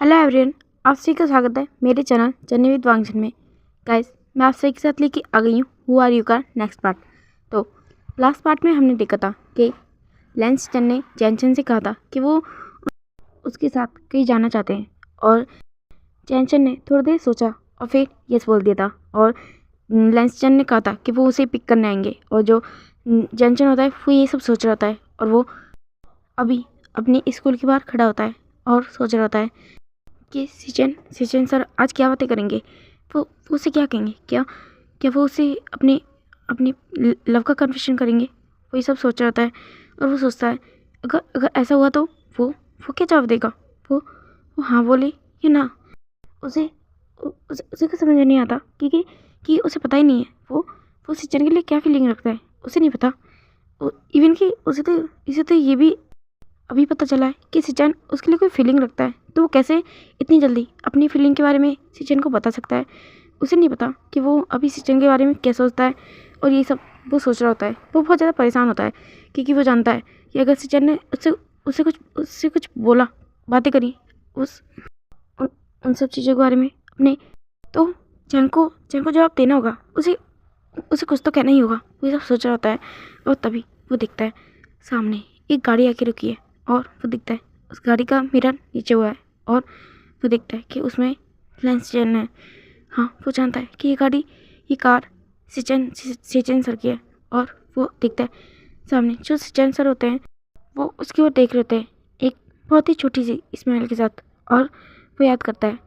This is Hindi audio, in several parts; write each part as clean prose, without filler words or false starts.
हेलो एवरीवन, आप सभी का स्वागत है मेरे चैनल जर्नी विद वांगचन में। गाइस, मैं आप सभी के साथ लेके आ गई हूँ हु आर यू का नेक्स्ट पार्ट। तो लास्ट पार्ट में हमने देखा था कि लेंस चन ने चैनचन से कहा था कि वो उसके साथ कहीं जाना चाहते हैं, और चैनचन ने थोड़ी देर सोचा और फिर यस बोल दिया था। और लेंस चन ने कहा था कि वो उसे पिक करने आएंगे, और जो चैनचन होता है वो ये सब सोच रहा होता है, और वो अभी अपनी स्कूल के बाहर खड़ा होता है और सोच रहा होता है कि सिचन सर आज क्या बातें करेंगे, वो उसे क्या कहेंगे, क्या क्या वो उसे अपनी अपनी लव का कन्फेशन करेंगे। वो ये सब सोच रहा होता है, और वो सोचता है अगर अगर ऐसा हुआ तो वो क्या जवाब देगा। वो हाँ बोले या ना। उसे उसे का समझ नहीं आता कि उसे पता ही नहीं है वो सिचन के लिए क्या फीलिंग रखता है। उसे नहीं पता। इवन कि इसे तो ये भी अभी पता चला है कि सिचन उसके लिए कोई फीलिंग रखता है, तो वो कैसे इतनी जल्दी अपनी फीलिंग के बारे में सिचन को बता सकता है। उसे नहीं पता कि वो अभी सिचन के बारे में क्या सोचता है, और ये सब वो सोच रहा होता है। वो बहुत ज़्यादा परेशान होता है क्योंकि वो जानता है कि अगर सिचन ने उससे कुछ बोला, बातें करी उन सब चीज़ों के बारे में अपने, तो चैंग को जवाब देना होगा। उसे कुछ तो कहना ही होगा। वो ये सब सोच रहा होता है, और तभी वो दिखता है सामने एक गाड़ी आके रुकी है, और वो दिखता है उस गाड़ी का मिरर नीचे हुआ है, और वो दिखता है कि उसमें लेंस चैन है। हाँ, वो जानता है कि ये कार सिचन सर की है। और वो दिखता है सामने जो सिचन सर होते हैं, वो उसकी ओर देख रहे होते हैं एक बहुत ही छोटी सी स्माइल के साथ। और वो याद करता है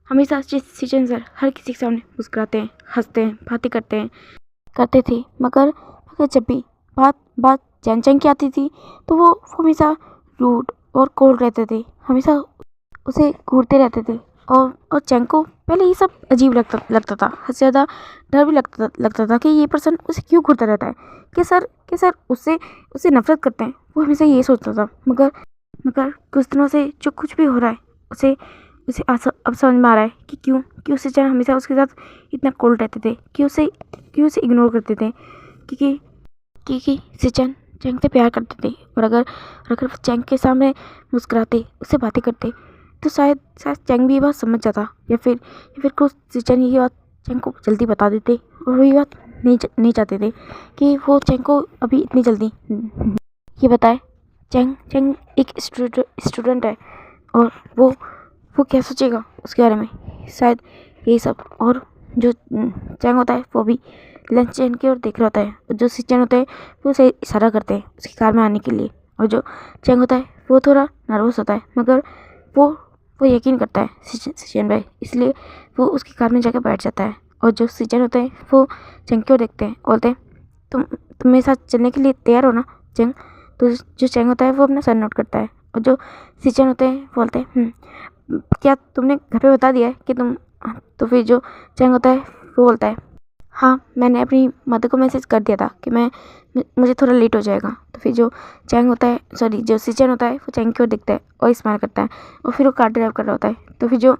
हमेशा सिचन सर हर किसी के सामने मुस्कुराते हैं, हंसते हैं, बातें करते थे, मगर जब भी बात चैंग की आती थी तो वो हमेशा रूड और कोल्ड रहते थे, हमेशा उसे घूरते रहते थे। और चैंग को पहले ये सब अजीब लगता था, हद से ज़्यादा डर भी लगता था कि ये पर्सन उसे क्यों घूरता रहता है, कि सर उससे नफरत करते हैं। वो हमेशा ये सोचता था, मगर कुछ दिनों से जो कुछ भी हो रहा है उसे अब समझ में आ रहा है कि क्यों सिचन हमेशा उसके साथ इतना कोल्ड रहते थे, क्यों उसे इग्नोर करते थे। क्योंकि सिचन चैंग से प्यार करते थे, और अगर वो चैंग के सामने मुस्कुराते, उससे बातें करते, तो शायद चैंग भी ये बात समझ जाता, या फिर कुछ सिचन ये बात चैंग को जल्दी बता देते। और वो ये बात नहीं चाहते थे कि वो चैंग को अभी इतनी जल्दी ये बताए। चैंग एक स्टूडेंट है, और वो क्या सोचेगा उसके बारे में, शायद यही सब। और जो चैंग होता है वो भी लंच चैन की ओर देख रहा होता है, और जो सिचन होते हैं वो उसे इशारा करते हैं उसकी कार में आने के लिए। और जो चैंग होता है वो थोड़ा नर्वस होता है, मगर वो यकीन करता है सिचन भाई, इसलिए वो उसकी कार में जाकर बैठ जाता है। और जो सिचन होते हैं वो चैंग की ओर देखते हैं, बोलते हैं तुम मेरे साथ चलने के लिए तैयार हो ना चैंग। तो जो चैंग होता है वो अपना सर नोट करता है, और जो सिचन होते हैं बोलते हैं क्या तुमने घर पे बता दिया है कि तुम। तो फिर जो चैंग होता है वो बोलता है हाँ, मैंने अपनी मदर को मैसेज कर दिया था कि मुझे थोड़ा लेट हो जाएगा। तो फिर जो चैंग होता है, सॉरी जो सिचन होता है, वो चैंग की ओर दिखता है और स्माइल करता है, और फिर वो कार ड्राइव कर रहा होता है। तो फिर जो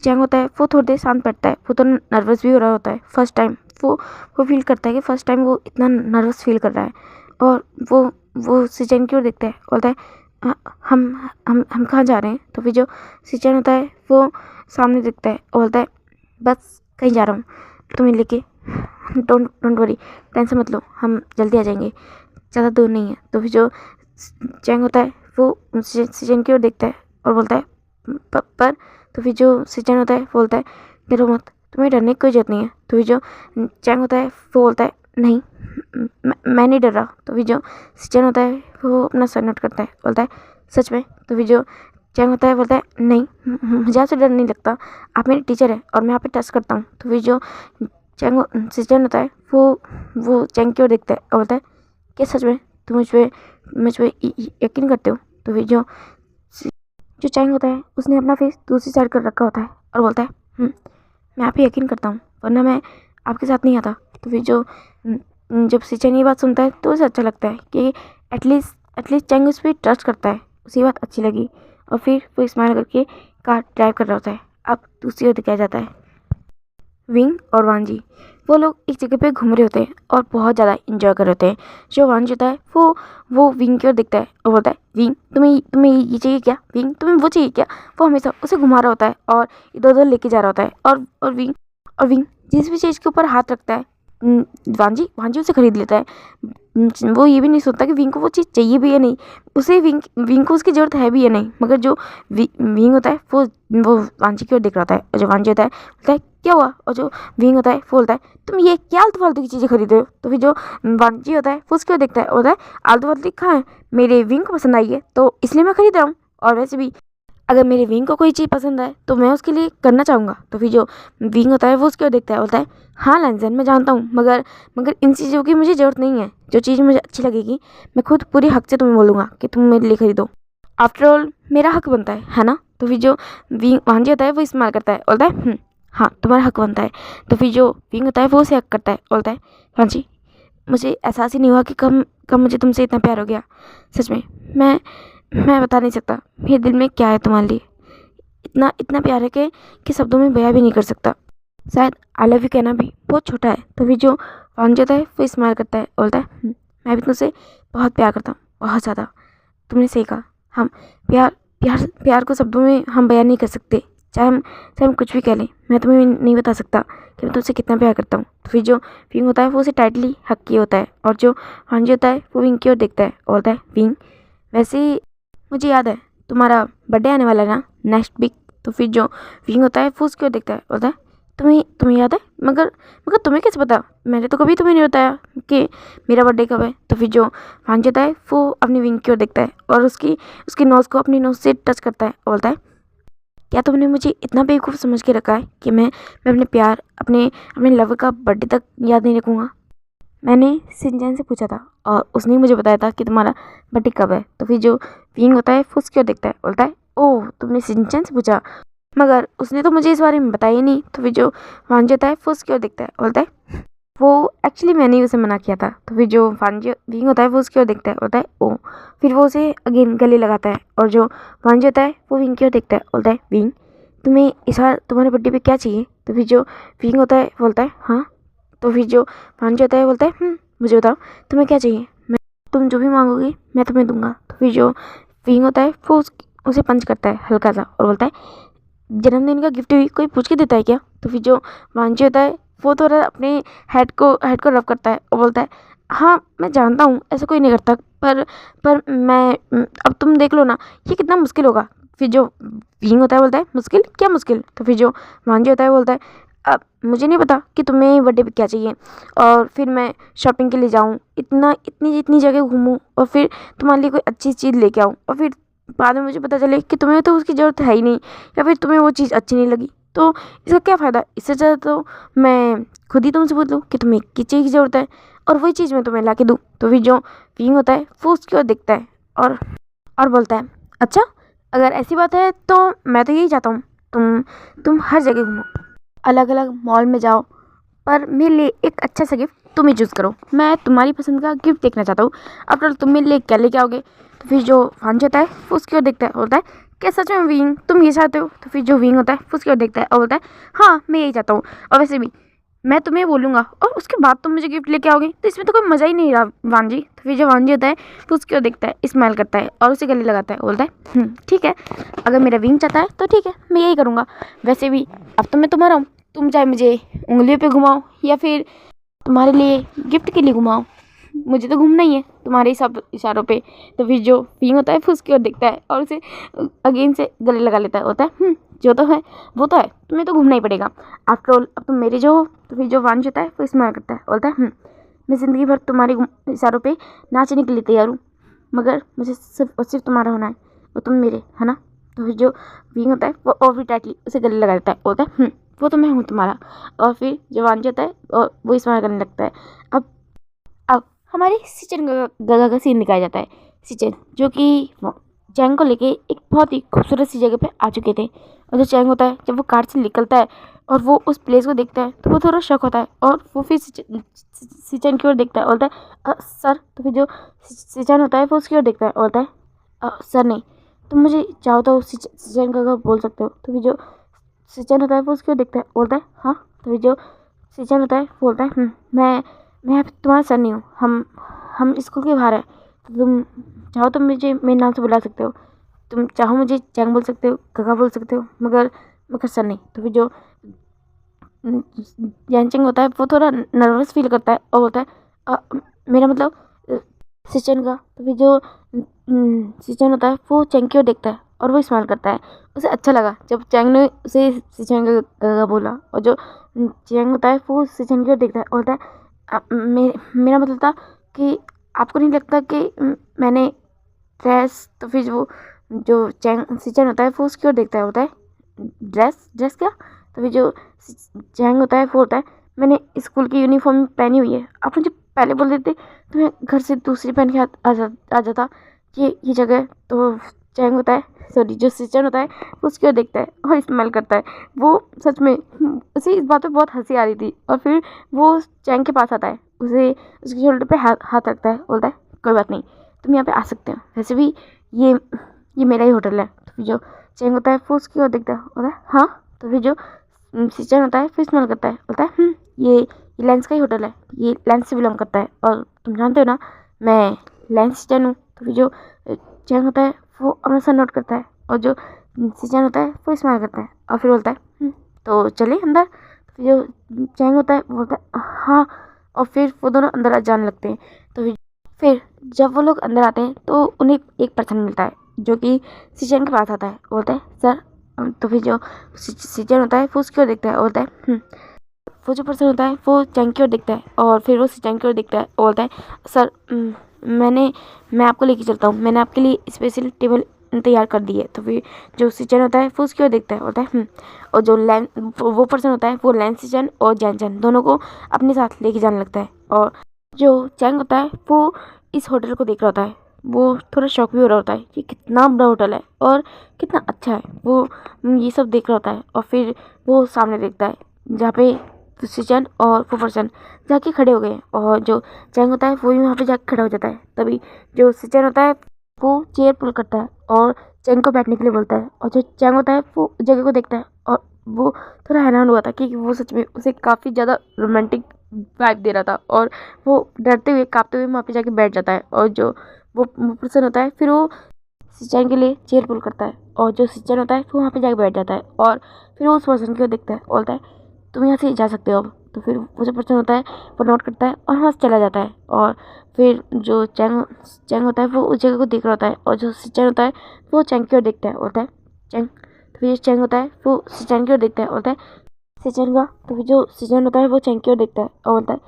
चैंग होता है वो थोड़ी देर शांत बैठता है। वो तो नर्वस भी हो रहा होता है फर्स्ट टाइम। वो फील करता है कि फर्स्ट टाइम वो इतना नर्वस फील कर रहा है। और वो सिचन की ओर देखता है, बोलता है हम कहाँ जा रहे हैं। तो फिर जो सिचन होता है वो सामने दिखता है और बोलता है बस कहीं जा रहा हूँ, तुम्हें लेके डोंट वरी, टेंशन मत लो, हम जल्दी आ जाएंगे, ज़्यादा दूर नहीं है। तो फिर जो चैंग होता है वो सिचन की ओर देखता है और बोलता है पर। तो फिर जो सिचन होता है वो बोलता है डरो मत, तुम्हें डरने की कोई जरूरत नहीं है। तो फिर जो चैंग होता है वो बोलता है नहीं, मैं नहीं डर रहा। तो फिर जो सिचन होता है वो अपना सर नोट करता है, बोलता है सच में। तो फिर जो चैंग होता है बोलता है नहीं, मुझे आपसे डर नहीं लगता, आप मेरी टीचर है और मैं आप पे ट्रस्ट करता हूँ। तो फिर जो सिचन होता है वो चैंग की ओर देखता है और बोलता है क्या सच में तुम मुझ पे यकीन करते हो। तो फिर जो चैंग होता है उसने अपना फेस दूसरी साइड कर रखा होता है और बोलता है मैं आप पे यकीन करता हूँ, वरना मैं आपके साथ नहीं आता। तो फिर जो जब सिचन ये बात सुनता है तो उसे अच्छा लगता है कि एटलीस्ट चैंग उस पर ट्रस्ट करता है, उसे बात अच्छी लगी। और फिर वो स्माइल करके कार ड्राइव कर रहा होता है। अब दूसरी ओर दिखाया जाता है विंग और वांजी। वो लोग एक जगह पे घूम रहे होते हैं और बहुत ज़्यादा इंजॉय कर रहे होते हैं। जो वांजी होता है वो विंग की ओर देखता है और बोलता है, विंग तुम्हें ये चाहिए क्या, विंग तुम्हें वो चाहिए क्या। वो हमेशा उसे घुमा रहा होता है और इधर उधर लेके जा रहा होता है और विंग जिस भी चीज़ के ऊपर हाथ रखता है वांजी वांजी उसे खरीद लेता है। वो ये भी नहीं सोचता कि विंग को वो चीज़ चाहिए भी या नहीं, उसे विंग को उसकी ज़रूरत है भी या नहीं। मगर जो विंग होता है वो वांजी की ओर देख रहा होता है और जो वांजी होता है बोलता है क्या हुआ, और जो विंग होता है वो बोलता है तुम ये क्या आलतू फालतू की चीज़ें खरीद रहे हो। तो फिर जो वांजी होता है वो उसकी ओर देखता है और बोलता है आलतू फालतू कहाँ है, मेरे विंग को पसंद आई है तो इसलिए मैं खरीद रहा हूँ, और वैसे भी अगर मेरे विंग को कोई चीज़ पसंद आए तो मैं उसके लिए करना चाहूँगा। तो फिर जो विंग होता है वो उसकी ओर देखता है, बोलता है हाँ लैंसन मैं जानता हूँ, मगर इन चीज़ों की मुझे ज़रूरत नहीं है। जो चीज़ मुझे अच्छी लगेगी मैं खुद पूरे हक से तुम्हें बोलूँगा कि तुम मेरे लिए खरीदो। आफ्टर ऑल मेरा हक बनता है ना। तो फिर जो विंग वांजी होता है वो इस्तेमाल करता है, बोलता है हाँ तुम्हारा हक बनता है। तो फिर जो विंग होता है वो उसे हक करता है, बोलता है वांजी मुझे एहसास ही नहीं हुआ कि कब मुझे तुमसे इतना प्यार हो गया। सच में मैं बता नहीं सकता मेरे दिल में क्या है तुम्हारे लिए, इतना प्यार है कि शब्दों में बयां भी नहीं कर सकता। शायद आई लव यू कहना भी बहुत छोटा है। तो फिर जो वांजी होता है वो स्माइल करता है, बोलता है मैं भी तुमसे बहुत प्यार करता हूँ, बहुत ज़्यादा। तुमने सही कहा, हम प्यार को शब्दों में हम बयान नहीं कर सकते। चाहे हम कुछ भी कह लें, मैं तुम्हें नहीं बता सकता कि मैं तुमसे कितना प्यार करता हूँ। तो फिर जो विंग होता है वो उसे टाइटली हक किए होता है और जो वांजी होता है वो विंग की ओर देखता है और बोलता है विंग वैसे मुझे याद है तुम्हारा बर्थडे आने वाला है ना नेक्स्ट वीक। तो फिर जो विंग होता है वो उसकी ओर देखता है, बोलता है तुम्हें याद है, मगर तुम्हें कैसे पता, मैंने तो कभी तुम्हें नहीं बताया कि मेरा बर्थडे कब है। तो फिर जो वांजी होता है वो अपनी विंग की ओर देखता है और उसकी नोज़ को अपनी नोज़ से टच करता है और बोलता है क्या तुमने मुझे इतना बेवकूफ़ समझ के रखा है कि मैं अपने प्यार अपने लवर का बर्थडे तक याद नहीं रखूँगा। मैंने सिंचैन से पूछा था और उसने मुझे बताया था कि तुम्हारा बर्थडे कब है। तो फिर जो विंग होता है वो उसकी ओर देखता है, बोलता है ओह तुमने सिंचैन से पूछा, मगर उसने तो मुझे इस बारे में बताया ही नहीं। तो फिर जो वांजी होता है वो उसकी ओर देखता है, बोलता है वो एक्चुअली मैंने ही उसे मना किया था। तो फिर जो वांजी विंग होता है वो उसकी ओर देखता है, बोलता है ओह। फिर वो उसे अगेन गले लगाता है और जो वांजी होता है वो विंग की ओर देखता है, बोलता है विंग तुम्हें इस बार तुम्हारे बर्थडे पे क्या चाहिए। तो फिर जो विंग होता है बोलता है हाँ। तो फिर जो वांजी होता है बोलता है मुझे बताओ तुम्हें क्या चाहिए, मैं तुम जो भी मांगोगी मैं तुम्हें दूंगा। तो फिर जो विंग होता है वो उसे पंच करता है हल्का सा और बोलता है जन्मदिन का गिफ्ट भी कोई पूछ के देता है क्या। तो फिर जो वांजी होता है वो थोड़ा अपने हेड को रब करता है और बोलता है हाँ मैं जानता हूँ ऐसा कोई नहीं करता, पर मैं अब तुम देख लो ना ये कितना मुश्किल होगा। फिर जो विंग होता है बोलता है मुश्किल क्या मुश्किल। तो फिर जो वांजी होता है बोलता है अब मुझे नहीं पता कि तुम्हें बर्थडे पे क्या चाहिए और फिर मैं शॉपिंग के लिए जाऊँ इतनी जगह घूमूँ और फिर तुम्हारे लिए कोई अच्छी चीज़ लेके आऊँ और फिर बाद में मुझे पता चले कि तुम्हें तो उसकी ज़रूरत है ही नहीं या फिर तुम्हें वो चीज़ अच्छी नहीं लगी, तो इसका क्या फ़ायदा। इससे ज़्यादा तो मैं खुद ही तुमसे पूछ लूँ कि तुम्हें किस चीज़ की ज़रूरत है और वही चीज़ मैं तुम्हें ला के दूँ। तो फिर जो विंग होता है वो उसकी ओर देखता है और बोलता है अच्छा अगर ऐसी बात है तो मैं तो यही चाहता हूँ तुम हर जगह घूमो, अलग अलग मॉल में जाओ, पर मेरे लिए एक अच्छा सा गिफ्ट तुम ही चूज़ करो। मैं तुम्हारी पसंद का गिफ्ट देखना चाहता हूँ। आफ्टर तुम मेरे लिए क्या लेके आओगे। तो फिर जो वांजी होता है वो उसकी ओर देखता है बोलता है क्या सच में विंग तुम ये चाहते हो। तो फिर जो विंग होता है वो उसकी ओर देखता है और बोलता है हाँ मैं यही चाहता हूँ, और वैसे भी मैं तुम्हें बोलूँगा और उसके बाद तुम मुझे गिफ्ट लेके आओगे तो इसमें तो कोई मज़ा ही नहीं रहा वांजी। तो फिर जो वांजी होता है वो उसकी ओर देखता है, स्माइल करता है और उसे गले लगाता है, बोलता है ठीक है अगर मेरा विंग चाहता है तो ठीक है मैं यही करूँगा। वैसे भी अब तो मैं तुम्हारा हूँ, तुम चाहे मुझे उंगलियों पे घुमाओ या फिर तुम्हारे लिए गिफ्ट के लिए घुमाओ, मुझे तो घूमना ही है तुम्हारे सब इशारों पे। तो फिर जो विंग होता है वो उसकी ओर देखता है और उसे अगेन से गले लगा लेता है, होता है जो तो है वो तो है, तुम्हें तो घूमना ही पड़ेगा आफ्टर ऑल अब तुम मेरे जो हो। तो फिर जो वांजी होता है वो स्माइल करता है, बोलता है मैं ज़िंदगी भर तुम्हारे इशारों पे नाचने के लिए तैयार हूँ, मगर मुझे सिर्फ और सिर्फ तुम्हारा होना है, वो तुम मेरे है ना। तो फिर जो विंग होता है वो और भी टाइटली उसे गले लगा देता है, बोलता है वो तो मैं हूँ तुम्हारा। और फिर जो वांजी होता है और वो स्माइल करने लगता है। अब हमारे सिचन गगा का सीन दिखाया जाता है। सिचन जो कि चैंग को लेके एक बहुत ही खूबसूरत सी जगह पे आ चुके थे, और जो चैंग होता है जब वो कार से निकलता है और वो उस प्लेस को देखता है तो वो थोड़ा शॉक होता है और वो फिर सिचन की ओर देखता है, बोलता है सर। तो फिर जो सिचन होता है वो उसकी ओर देखता है, बोलता है सर नहीं, तुम मुझे चाहो तो सिचन गगा बोल सकते हो। तो फिर जो सिचन होता है वो उसकी ओर देखता है, बोलता है हाँ। तो फिर जो सिचन होता है बोलता है मैं तुम्हारा सर नहीं हूँ, हम स्कूल के बाहर है, तो तुम चाहो तो मुझे मेरे नाम से बुला सकते हो, तुम चाहो मुझे चैंग बोल सकते हो, काका बोल सकते हो, मगर सर नहीं। तो फिर जो यांचेंग होता है वो थोड़ा नर्वस फील करता है और बोलता है मेरा मतलब सिचन का। तो फिर जो सिचन होता है वो चैंग की ओर देखता है और वो स्माइल करता है। उसे अच्छा लगा जब चैंग ने उसे सिचन का बोला, और जो चैंग होता है वो सिचन की ओर देखता है और बोलता है मेरा मतलब था कि आपको नहीं लगता कि मैंने ड्रेस। तो फिर वो जो चैंग सिचन होता है वो उसकी ओर देखता है, होता है ड्रेस क्या। तो फिर जो चैंग होता है वो होता है मैंने स्कूल की यूनिफॉर्म पहनी हुई है, आप मुझे पहले बोल देते तो मैं घर से दूसरी पहन के आ जाता ये जगह। तो चैंग होता है सॉरी जो सिचन होता है वो उसकी ओर देखता है और स्माइल करता है। वो सच में उसे इस बात पे बहुत हंसी आ रही थी। और फिर वो चैंग के पास आता है, उसे उसके शोल्डर पे हाथ रखता है, बोलता है कोई बात नहीं, तुम यहाँ पे आ सकते हो, वैसे भी ये मेरा ही होटल है। तो फिर जो चैंग होता है वो उसकी ओर देखता है, बोलता है हाँ। तो फिर जो सिचन होता है फिर स्माइल करता है, बोलता है ये लेंस का ही होटल है, ये लेंस से बिलोंग करता है, और तुम जानते हो ना मैं लेंस सिचन हूँ। तो फिर जो चैंग होता है वो अपना सर नोट करता है और जो सिचन होता है वो स्माइल करता है और फिर बोलता है तो चलिए अंदर। तो फिर जो चैंग होता है वो बोलता है हाँ, और फिर वो दोनों अंदर जाने लगते हैं। तो फिर जब वो लोग अंदर आते हैं तो उन्हें एक पर्सन मिलता है जो कि सिचन के पास आता है, बोलता है सर। तो फिर जो सिचन होता है वो उसकी ओर देखता है और बोलता है वो जो पर्सन होता है वो चैंग की ओर देखता है और फिर वो सिचन की ओर देखता है और बोलता है सर मैं आपको लेके चलता हूँ, मैंने आपके लिए स्पेशल टेबल तैयार कर दी है। तो फिर जो सिचन होता है वो उसकी ओर देखता है, बोलता है और जो वो पर्सन होता है वो लेंस सिचन और जैन दोनों को अपने साथ लेके जाने लगता है। और जो चैंग होता है वो इस होटल को देख रहा होता है, वो थोड़ा शॉक भी हो रहा होता है कि कितना बड़ा होटल है और कितना अच्छा है। वो ये सब देख रहा होता है और फिर वो सामने देखता है जहाँ पे सिचन और वो पर्सन जाके खड़े हो गए, और जो चैंग होता है वो भी वहाँ पे जाके खड़ा हो जाता है। तभी जो सिचन होता है वो चेयर पुल करता है और चैंग को बैठने के लिए बोलता है, और जो चैंग होता है वो जगह को देखता है और वो थोड़ा हैरान हुआ था क्योंकि वो सच में उसे काफ़ी ज़्यादा रोमांटिक वाइब दे रहा था, और वो डरते हुए काँपते हुए वहाँ पे जाके बैठ जाता है। और जो वो पर्सन होता है फिर वो सिचन के लिए चेयर पुल करता है, और जो सिचन होता है वो वहाँ पे जाके बैठ जाता है और फिर वो उस पर्सन को देखता है, बोलता है तुम यहाँ से जा सकते हो अब। तो फिर वो जो पर्सन होता है वो नोट करता है और वहाँ से चला जाता है। और फिर जो चैंग होता है वो उस जगह को देख रहा होता है, और जो सिचन होता है वो चैंग की ओर देखता है, बोलता है चैंग। तो फिर जो चैंग होता है वो सिचन की ओर देखता है, बोलता है सिचन का। तो फिर जो सिचन होता है वो चैंग की ओर देखता है और बोलता है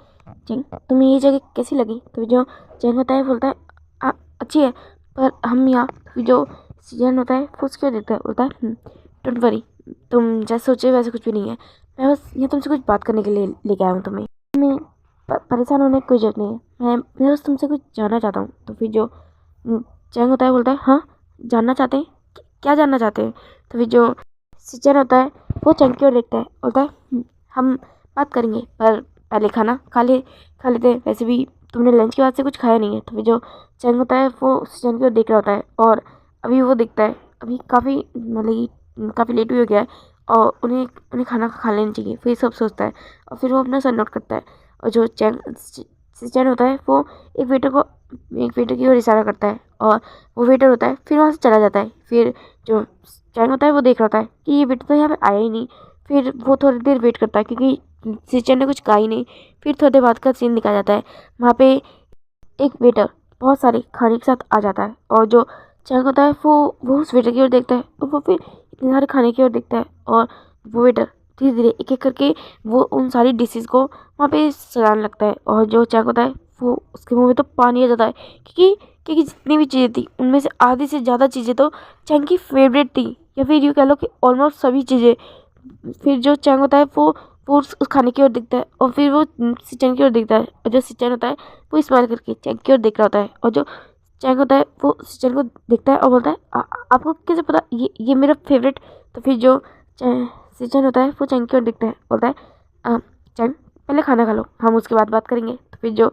चैंग तुम्हें ये जगह कैसी लगी। तो फिर जो चैंग होता है बोलता है अच्छी है, पर हम यहाँ। तो फिर जो सिचन होता है वो उसकी ओर देखता है, बोलता है डोंट वरी, तुम जैसे सोचे वैसे कुछ भी नहीं है, मैं बस यहाँ तुमसे कुछ बात करने के लिए लेके आया हूँ तुम्हें, मैं परेशान होने की कोई जरूरत नहीं है, मैं बस तुमसे कुछ जानना चाहता हूँ। तो फिर जो चैंग होता है बोलता है हाँ जानना चाहते हैं, क्या जानना चाहते हैं। तो फिर जो सिचन होता है वो चैंग की ओर देखता है, बोलता है हम बात करेंगे पर पहले खाना खा लेते हैं, वैसे भी तुमने लंच के बाद से कुछ खाया नहीं है। तो फिर जो चैंग होता है वो सिचन की ओर देख रहा होता है, और अभी वो देखता है अभी काफ़ी मतलब काफ़ी लेट भी हो गया है और उन्हें खाना खा लेना चाहिए, फिर सब सोचता है और फिर वो अपना सर नोट करता है। और जो सिचन होता है वो एक वेटर की ओर इशारा करता है, और वो वेटर होता है फिर वहाँ से चला जाता है। फिर जो चैंग होता है वो देख रहा होता है कि ये वेटर तो यहाँ पे आया ही नहीं। फिर वो थोड़ी देर वेट करता है क्योंकि सिचन ने कुछ कहा ही नहीं। फिर थोड़ी देर बाद का सीन दिखाया जाता है, वहाँ पे एक वेटर बहुत सारे खाने के साथ आ जाता है, और जो चैंग होता है वो उस वेटर की ओर देखता है और वो फिर इतने सारे खाने की ओर देखता है, और वो वेटर धीरे धीरे एक एक करके वो उन सारी डिशेस को वहाँ पे सजाने लगता है। और जो चैंग होता है वो उसके मुंह में तो पानी आ जाता है क्योंकि जितनी भी चीज़ें थी उनमें से आधी से ज़्यादा चीज़ें तो चैंग की फेवरेट थी, या फिर यूँ कह लो कि ऑलमोस्ट सभी चीज़ें। फिर जो चैंग होता है वो उस खाने की ओर देखता है और फिर वो सिचन की ओर देखता है, और जो सिचन होता है वो स्माइल करके चैंग की ओर देख रहा होता है। और जो चैंग होता है वो सिचन को देखता है और बोलता है आपको कैसे पता ये मेरा फेवरेट। तो फिर जो सिचन होता है वो चैंग की ओर देखता है, बोलता है चैंग पहले खाना खा लो, हम उसके बाद बात करेंगे। तो फिर जो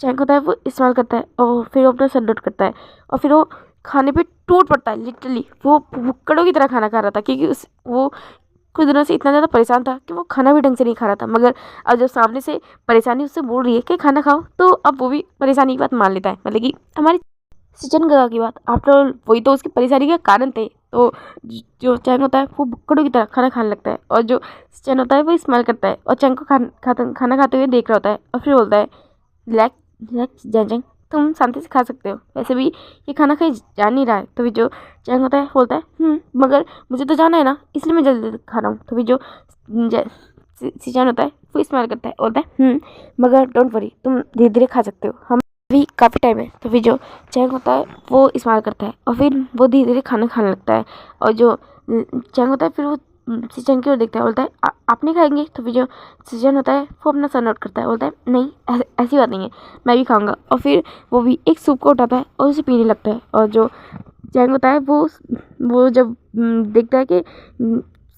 चैंग होता है वो इस्तेमाल करता है और फिर वो अपना सर नोट करता है, और फिर वो खाने पे टूट पड़ता है। लिटरली वो भुक्कड़ों की तरह खाना खा रहा था क्योंकि वो कुछ दिनों से इतना ज़्यादा परेशान था कि वो खाना भी ढंग से नहीं खा रहा था, मगर अब जब सामने से परेशानी उससे बोल रही है कि खाना खाओ, तो अब वो भी परेशानी की बात मान लेता है। मतलब कि हमारी सिचन गगा की बात, आफ्टर ऑल वही तो उसकी परेशानी का कारण थे। तो जो चैंग होता है वो बुक्कड़ों की तरह खाना खाने लगता है, और जो सिचन होता है वो स्माइल करता है और चैंग को खाना खाते हुए देख रहा होता है, और फिर बोलता है रिलैक्स रिलैक्स जैंग, तुम शांति से खा सकते हो, वैसे भी ये खाना कहीं जा नहीं रहा है। तो भी जो चैंग होता है बोलता है मगर मुझे तो जाना है ना, इसलिए मैं जल्दी खा रहा हूँ। तो भी जो सिचन होता है वो स्माइल करता है, बोलता है मगर डोंट वरी, तुम धीरे धीरे खा सकते हो, हम अभी काफ़ी टाइम है। तो फिर जो चैंग होता है वो स्माइल करता है और फिर वो धीरे धीरे खाना खाने लगता है। और जो चैंग होता है फिर वो सिचन की ओर देखता है, बोलता है आप नहीं खाएंगे? तो फिर जो सिचन होता है वो अपना सर नोट करता है, बोलता है नहीं ऐसी बात नहीं है, मैं भी खाऊंगा। और फिर वो भी एक सूप को उठाता है और उसे पीने लगता है। और जो चैंग होता है वो जब देखता है कि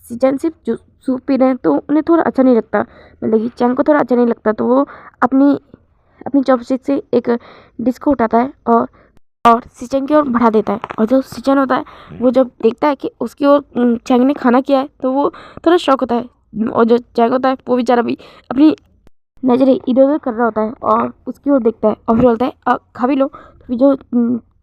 सिचन सिर्फ सूप पी रहे हैं तो उन्हें थोड़ा अच्छा नहीं लगता, मतलब कि चैंग को थोड़ा अच्छा नहीं लगता। तो वो अपनी चॉपस्टिक से एक डिश को उठाता है और सिचन की ओर बढ़ा देता है। और जो सिचन होता है वो जब देखता है कि उसकी ओर चैंग ने खाना किया है तो वो थोड़ा शॉक होता है। और जो चैंग होता है वो बेचारा भी अपनी नज़रें इधर उधर कर रहा होता है और उसकी ओर देखता है और फिर बोलता है खा भी लो। तो फिर जो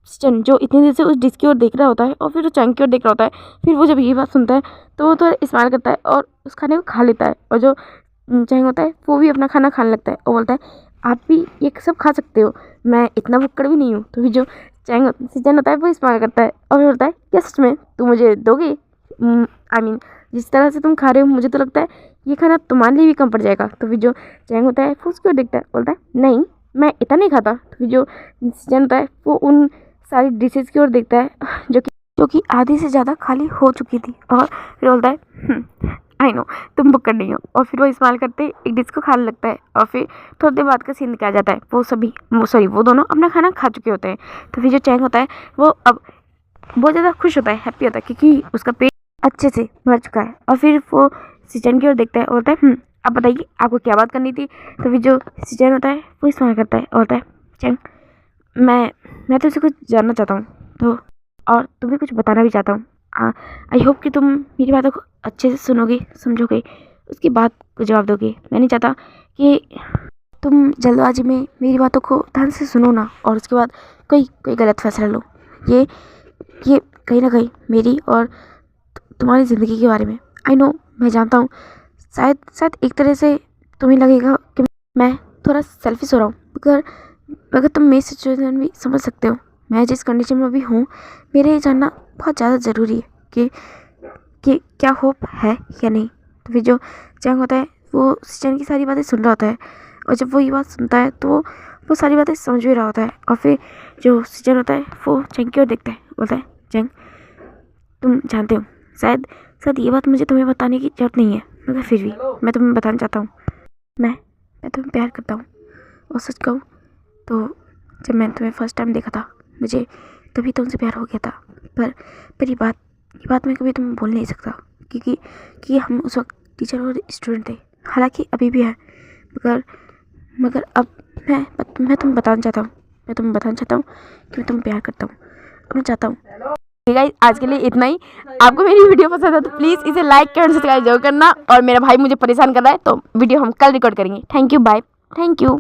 सिचन जो इतनी देर से उस डिश की ओर देख रहा होता है और फिर वो चैंग की ओर देख रहा होता है, फिर वो जब ये बात सुनता है तो वो थोड़ा स्माइल करता है और उस खाने को खा लेता है। और जो चैंग होता है वो भी अपना खाना खाने लगता है और बोलता है आप भी ये सब खा सकते हो, मैं इतना भुक्कड़ भी नहीं हूँ। तो फिर जो सिचन होता है वो स्माइल करता है और फिर बोलता है क्या सच में तुम मुझे दोगे? आई मीन जिस तरह से तुम खा रहे हो मुझे तो लगता है ये खाना तुम्हारे लिए भी कम पड़ जाएगा। तो फिर जो चैंग होता है वो उसको देखता है, बोलता है नहीं मैं इतना नहीं खाता। तो फिर जो सिचन होता है वो उन सारी डिशेज़ की ओर देखता है जो कि आधी से ज़्यादा खाली हो चुकी थी, और फिर बोलता है आई नो तुम बुक कर नहीं हो। और फिर वो इस्तेमाल करते एक डिश को खाने लगता है और फिर थोड़ी देर बाद का सीन दिखाया जाता है, वो दोनों अपना खाना खा चुके होते हैं। तो फिर जो चैंग होता है वो अब बहुत ज़्यादा खुश होता है, हैप्पी होता है, क्योंकि उसका पेट अच्छे से भर चुका है। और फिर वो सिचन की ओर देखता है और बोलता है अब बताइए आपको क्या बात करनी थी? तो फिर जो सिचन होता है वो इस्तेमाल करता है और बोलता है चैंग मैं तुमसे कुछ जानना चाहता हूँ, तो और तुम्हें कुछ बताना भी चाहता हूँ। आई होप कि तुम मेरी बातों को अच्छे से सुनोगे, समझोगे, उसके बाद को जवाब दोगे। मैं नहीं चाहता कि तुम जल्दबाजी में मेरी बातों को ध्यान से सुनो ना और उसके बाद कोई गलत फैसला लो। ये कहीं ना कहीं मेरी और तुम्हारी ज़िंदगी के बारे में। आई नो मैं जानता हूँ शायद एक तरह से तुम्हें लगेगा कि मैं थोड़ा सेल्फिश हो रहा हूँ, मगर तुम मेरी सिचुएशन भी समझ सकते हो। मैं जिस कंडीशन में अभी हूँ मेरे ये जानना बहुत ज़्यादा ज़रूरी है कि क्या होप है या नहीं। तो फिर जो चैंग होता है वो सिचन की सारी बातें सुन रहा होता है, और जब वो ये बात सुनता है तो वो सारी बातें समझ भी रहा होता है। और फिर जो सिचन होता है वो चैंग की ओर देखता है, बोलता है चैंग तुम जानते हो शायद ये बात मुझे तुम्हें बताने की ज़रूरत नहीं है, मगर फिर भी मैं तुम्हें बताना चाहता हूँ। मैं तुम्हें प्यार करता हूँ, और सच कहूँ तो जब मैंने तुम्हें फर्स्ट टाइम देखा था मुझे तभी तुमसे प्यार हो गया था। पर ये बात मैं कभी तुम्हें बोल नहीं सकता, क्योंकि हम उस वक्त टीचर और स्टूडेंट थे, हालांकि अभी भी है, मगर अब मैं तुम्हें बताना चाहता हूँ कि मैं तुम्हें प्यार करता हूँ। मैं चाहता हूँ गाइस आज के लिए इतना ही। आपको मेरी वीडियो पसंद है तो प्लीज़ इसे लाइक कर सब्सक्राइब जरूर करना। और मेरा भाई मुझे परेशान कर रहा है तो वीडियो हम कल रिकॉर्ड करेंगे। Thank you, bye, thank you.